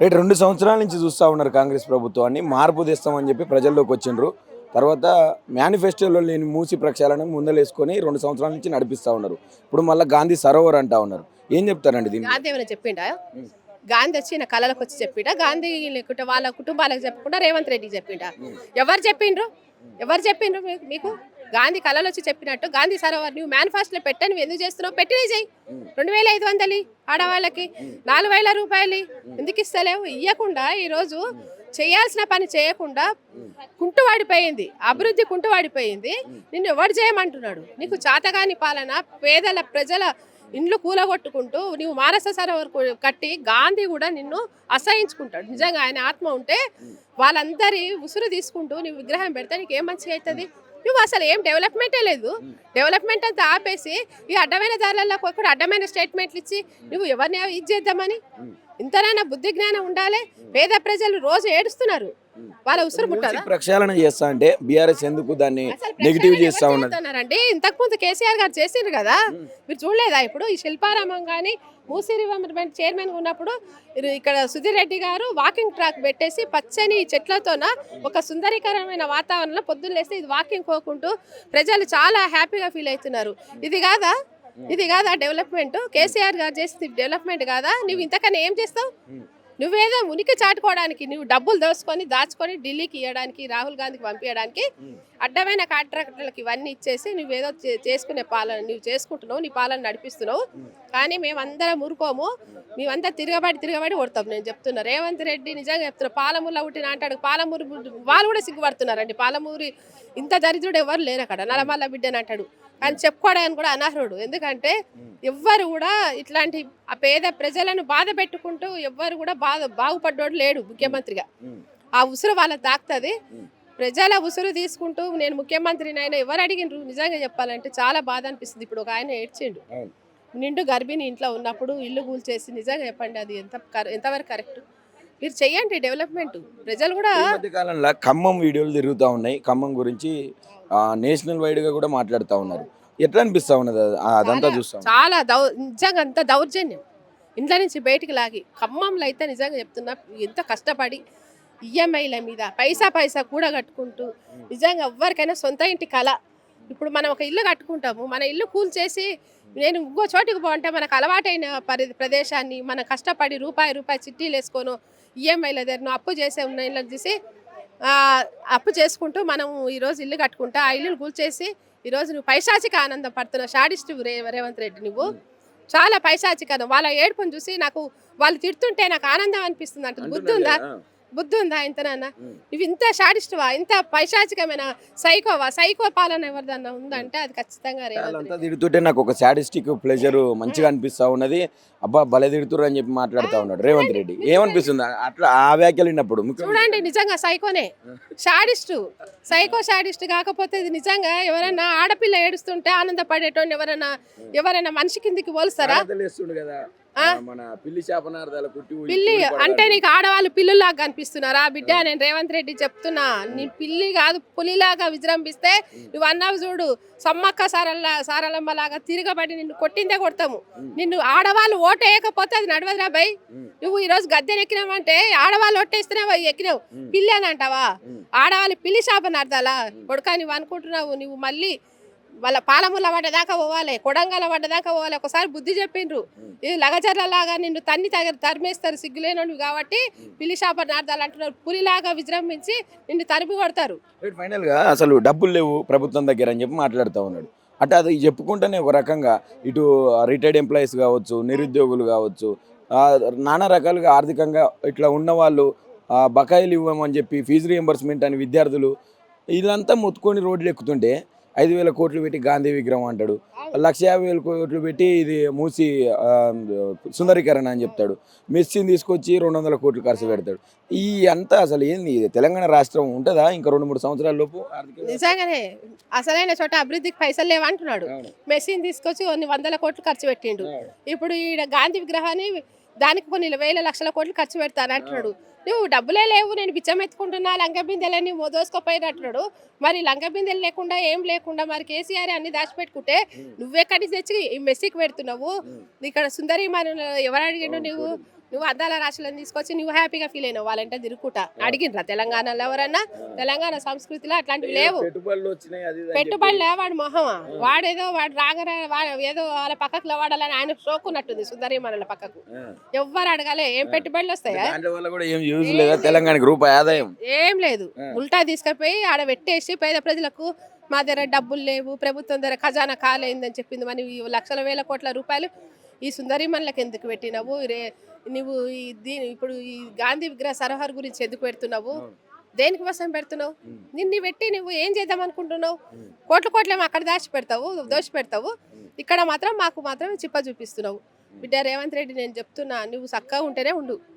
Rate 2 సంవత్సరాల నుంచి చూస్తూ ఉన్నారు కాంగ్రెస్ ప్రభుత్వాన్ని. మార్పు తెస్తామని చెప్పి ప్రజల్లోకి వచ్చిండ్రు. తర్వాత మేనిఫెస్టోలో లేని మూసి ప్రక్షాళన ముందలేసుకొని 2 సంవత్సరాల నుంచి నడిపిస్తూ ఉన్నారు. ఇప్పుడు మళ్ళీ గాంధీ సరోవర్ అంటా ఉన్నారు. ఏం చెప్తారండి దీన్ని? గాంధీ ఏమైనా చెప్పిండా? గాంధీ వచ్చి నా కళలకు వచ్చి చెప్పిండా? గాంధీ లేకుంటే వాళ్ళ కుటుంబాలకు చెప్పకుండా రేవంత్ రెడ్డికి చెప్పిండా? ఎవరు చెప్పిండ్రు? ఎవరు చెప్పిండ్రు మీకు? గాంధీ కళలు వచ్చి చెప్పినట్టు గాంధీ సరోవర్ నువ్వు మేనిఫెస్టోలో పెట్టా, నువ్వు ఎందుకు చేస్తున్నావు? పెట్టి చెయ్యి. 2500 ఆడవాళ్ళకి 4000 రూపాయలు ఎందుకు ఇస్తలేవు? ఇవ్వకుండా ఈరోజు చేయాల్సిన పని చేయకుండా కుంటువాడిపోయింది, అభివృద్ధి కుంటువాడిపోయింది. నిన్ను ఎవరు చేయమంటున్నాడు? నీకు చాతగాని పాలన, పేదల ప్రజల ఇండ్లు కూలగొట్టుకుంటూ నువ్వు మానస సరోవర్ కట్టి గాంధీ కూడా నిన్ను అసహించుకుంటాడు. నిజంగా ఆయన ఆత్మ ఉంటే వాళ్ళందరి ఉసురు తీసుకుంటూ నీ విగ్రహం పెడితే నీకు ఏం మంచిగా అవుతుంది? నువ్వు అసలు ఏం డెవలప్మెంటే లేదు. డెవలప్మెంట్ అంతా ఆపేసి ఈ అడ్డమైన దారులలో కూడా అడ్డమైన స్టేట్మెంట్లు ఇచ్చి నువ్వు ఎవరిని ఇది చేద్దామని? ఇంతనైనా బుద్ధి జ్ఞానం ఉండాలి. పేద ప్రజలు రోజు ఏడుస్తున్నారు, వాళ్ళ ఉసురు పుట్టారు. ప్రక్షాళన చేస్తా అంటే బీఆర్ఎస్ ఎందుకు దాన్ని నెగిటివ్ చేస్తా ఉన్నారండి? ఇంతకు ముందు కేసీఆర్ గారు చేసిండ్రు కదా, మీరు చూడలేదా? ఇప్పుడు ఈ శిల్పారామం కానీ మూసీ రివర్మెంట్ చైర్మన్ ఉన్నప్పుడు ఇక్కడ సుధీర్ రెడ్డి గారు వాకింగ్ ట్రాక్ పెట్టేసి పచ్చని చెట్లతోన ఒక సుందరీకరమైన వాతావరణంలో పొద్దున్న లేస్తే ఇది వాకింగ్ పోకుంటూ ప్రజలు చాలా హ్యాపీగా ఫీల్ అవుతున్నారు. ఇది కాదా డెవలప్మెంట్? కేసీఆర్ గారు చేసి డెవలప్మెంట్ కాదా? నువ్వు ఇంతకన్నా ఏం చేస్తావు? నువ్వేదో ఉనికి చాటుకోవడానికి నువ్వు డబ్బులు దాచుకొని ఢిల్లీకి ఇవ్వడానికి, రాహుల్ గాంధీకి పంపించడానికి అడ్డమైన కాంట్రాక్టర్లకు ఇవన్నీ ఇచ్చేసి నువ్వేదో చేసుకునే పాలన నువ్వు చేసుకుంటున్నావు, నీ పాలన నడిపిస్తున్నావు. కానీ మేమందరం ఊరుకోము, మేమంతా తిరగబడి కొడతాం. నేను చెప్తున్నా, రేవంత్ రెడ్డి నిజంగా చెప్తున్నా. పాలమూరులో పుట్టిన అంటాడు, పాలమూరు వాళ్ళు కూడా సిగ్గుపడుతున్నారండి. పాలమూరి ఇంత దరిద్రుడు ఎవరు లేరు అక్కడ, నలమల్ల బిడ్డని అంటాడు. కానీ చెప్పుకోవడానికి కూడా అనర్హుడు. ఎందుకంటే ఎవ్వరు కూడా ఇట్లాంటి ఆ పేద ప్రజలను బాధ పెట్టుకుంటూ ఎవ్వరు కూడా బాగుపడ్డోడు లేడు ముఖ్యమంత్రిగా. ఆ ఉసురు వాళ్ళకి తాకుతుంది. ప్రజల ఉసురు తీసుకుంటూ నేను ముఖ్యమంత్రిని అయినా ఎవరు అడిగినరు? నిజంగా చెప్పాలంటే చాలా బాధ అనిపిస్తుంది. ఇప్పుడు ఒక ఆయన ఏడ్చిండు, నిండు గర్భిణి ఇంట్లో ఉన్నప్పుడు ఇల్లు కూల్చేసి. నిజంగా చెప్పండి, అది ఎంతవరకు కరెక్ట్? మీరు చెయ్యండి డెవలప్మెంట్. ప్రజలు కూడా కాలంలో ఖమ్మం వీడియోలు తిరుగుతూ ఉన్నాయి. ఖమ్మం గురించి నేషనల్ వైడ్ గా కూడా మాట్లాడుతూ ఉన్నారు. ఎట్లా అనిపిస్తా ఉన్నది అదంతా చూస్తాం? చాలా నిజంగా అంత దౌర్జన్యం. ఇంట్లో నుంచి బయటికి లాగి ఖమ్మంలో అయితే నిజంగా చెప్తున్నా, ఎంత కష్టపడి ఈఎంఐల మీద పైసా కూడా కట్టుకుంటూ నిజంగా ఎవరికైనా సొంత ఇంటి కళ. ఇప్పుడు మనం ఒక ఇల్లు కట్టుకుంటాము, మన ఇల్లు కూల్చేసి నేను ఇంకో చోటుకు పోంటే మనకు అలవాటైన ప్రదేశాన్ని మనం కష్టపడి రూపాయి చిట్టీలు వేసుకోను, ఈఎంఐల దగ్గర అప్పు చేసే ఉన్న ఇళ్ళని చూసి అప్పు చేసుకుంటూ మనం ఈరోజు ఇల్లు కట్టుకుంటా, ఆ ఇల్లును కూల్చేసి ఈరోజు నువ్వు పైశాచిక ఆనందం పడుతున్నావు. షాడిస్ట్ రేవంత్ రెడ్డి, నువ్వు చాలా పైశాచిక. వాళ్ళ ఏడుపుని చూసి నాకు వాళ్ళు తిడుతుంటే నాకు ఆనందం అనిపిస్తుంది అంటుంది. బుద్ధి ఉందా ఇంతనన్నా? నువ్వు ఇంత షాడిస్టువా, ఇంత పైశాచికమైన సైకో పాలన ఎవరిదన్నా ఉందంటే అది ఖచ్చితంగా రేవంత్. తిడుతుంటే నాకు ఒక సాడిస్టిక్ ప్లెజర్ మంచిగా అనిపిస్తా ఉన్నది. అబ్బా భలే తిడుతురు అని చెప్పి మాట్లాడుతూ ఉన్నాడు రేవంత్ రెడ్డి. ఏమనిపిస్తుంది అట్లా ఆ వ్యాఖ్యలు విన్నప్పుడు? చూడండి, నిజంగా సైకోనే, షాడిస్ట్ కాకపోతే ఇది నిజంగా ఎవరైనా ఆడపిల్ల ఏడుస్తుంటే ఆనందపడేటోని ఎవరైనా మనిషి కిందికి పోలుస్తారా? పిల్లి అంటే నీకు ఆడవాళ్ళు పిల్లులాగా కనిపిస్తున్నారా? బిడ్డ, నేను రేవంత్ రెడ్డి చెప్తున్నా, నీ పిల్లి కాదు పులిలాగా విజృంభిస్తే నువ్వు అన్నావు చూడు, సమ్మక్క సారలమ్మ లాగా తిరగబడి నిన్ను కొట్టిందే కొడతాము. నిన్ను ఆడవాళ్ళు ఓటు వేయకపోతే అది నడవదురా బై. నువ్వు ఈరోజు గద్దెని ఎక్కినావంటే ఆడవాళ్ళు ఓటేస్తున్నావు, ఎక్కినావు. పిల్లి అని అంటావా? ఆడవాళ్ళు పిల్లి శాపని అర్థాలా? కొడుకా నువ్వు అనుకుంటున్నావు. నువ్వు మళ్ళీ వాళ్ళ పాలముల పడ్డదాకా పోవాలి, కొడంగల పడ్డదాకా పోవాలి. ఒకసారి బుద్ధి చెప్పిండ్రు, ఇది లగచర్లలాగా నిన్ను తరిమేస్తారు సిగ్గులేనోడు కాబట్టి పిల్లి శాపని అర్థాలు అంటున్నారు. పులిలాగా విజృంభించి నిన్ను తరిమి కొడతారు. ఫైనల్ గా అసలు డబ్బులు లేవు ప్రభుత్వం దగ్గర అని చెప్పి మాట్లాడుతూ ఉన్నాడు. అంటే అది చెప్పుకుంటేనే ఒక రకంగా ఇటు రిటైర్డ్ ఎంప్లాయీస్ కావచ్చు, నిరుద్యోగులు కావచ్చు, నానా రకాలుగా ఆర్థికంగా ఇట్లా ఉన్న వాళ్ళు బకాయిలు ఇవ్వమని చెప్పి ఫీజు రియంబర్స్మెంట్ అని విద్యార్థులు వీళ్ళంతా మొత్తుకొని రోడ్లు ఎక్కుతుంటే 5,000 కోట్లు పెట్టి గాంధీ విగ్రహం అంటాడు, 1,50,000 కోట్లు పెట్టి ఇది మూసి సుందరీకరణ అని చెప్తాడు, మెస్సిని తీసుకొచ్చి 200 కోట్లు ఖర్చు పెడతాడు. ఈ అంతా అసలు ఏంది? తెలంగాణ రాష్ట్రం ఉంటుందా ఇంకా 2-3 సంవత్సరాల లోపు? నిజంగానే అసలైన చోట అభివృద్ధికి పైసలు లేవంటున్నాడు. మెస్సిని తీసుకొచ్చి కొన్ని 100 కోట్లు ఖర్చు పెట్టిండు. ఇప్పుడు ఈ గాంధీ విగ్రహాన్ని దానికి కొన్ని వేల లక్షల కోట్లు ఖర్చు పెడతానంటున్నాడు. నువ్వు డబ్బులే లేవు, నేను బిచ్చం ఎత్తుకుంటున్నా, లంక బిందెలని మోదోసుకుపోయినట్టున్నాడు. మరి లంక బిందెలు లేకుండా ఏం లేకుండా మరి కేసీఆర్ అన్ని దాచిపెట్టుకుంటే నువ్వెక్కడి తెచ్చి ఈ మెస్సికి పెడుతున్నావు? ఇక్కడ సుందరి మరి ఎవరు అడిగిండు? నువ్వు నువ్వు అద్దాల రాశులను తీసుకొచ్చి నువ్వు హ్యాపీగా ఫీల్ అయినావు వాళ్ళంటే తిరుగుకుంటా అడిగినరా తెలంగాణలో ఎవరన్నా తెలంగాణ సంస్కృతిలో అట్లాంటివి లేవు పెట్టుబడులు వచ్చినాయి అది ఇది అని పెట్టుబడి లేవాడు మొహమా వాడు రాగరా ఏదో వాళ్ళ పక్కకు వాడాలని ఆయన షోకున్నట్టుంది సుందరీమణుల పక్కకు ఆ. ఎవ్వరు అడగాలి ఏం పెట్టుబడులు వస్తాయా దాంట్లో వల్ల కూడా ఏం యూజ్ లేదా తెలంగాణకి రూపాయి ఆదాయం ఏం లేదు ఉల్టా తీసుకుపోయి ఆడ పెట్టేసి పేద ప్రజలకు మా దగ్గర డబ్బులు లేవు ప్రభుత్వం దగ్గర ఖజానా కాలేందని చెప్పింది మరి ఈ లక్షల వేల కోట్ల రూపాయలు ఈ సుందరీమణులకు ఎందుకు పెట్టినావు నువ్వు ఇప్పుడు ఈ గాంధీ విగ్రహ సరోవర్ గురించి ఎందుకు పెడుతున్నావు దేనికి కోసం పెడుతున్నావు నిన్ను పెట్టి నువ్వు ఏం చేద్దాం అనుకుంటున్నావు కోట్లేమో అక్కడ దోషి పెడతావు ఇక్కడ మాత్రం మాకు మాత్రం చిప్ప చూపిస్తున్నావు బిడ్డ రేవంత్ రెడ్డి నేను చెప్తున్నా నువ్వు చక్కగా ఉంటేనే ఉండు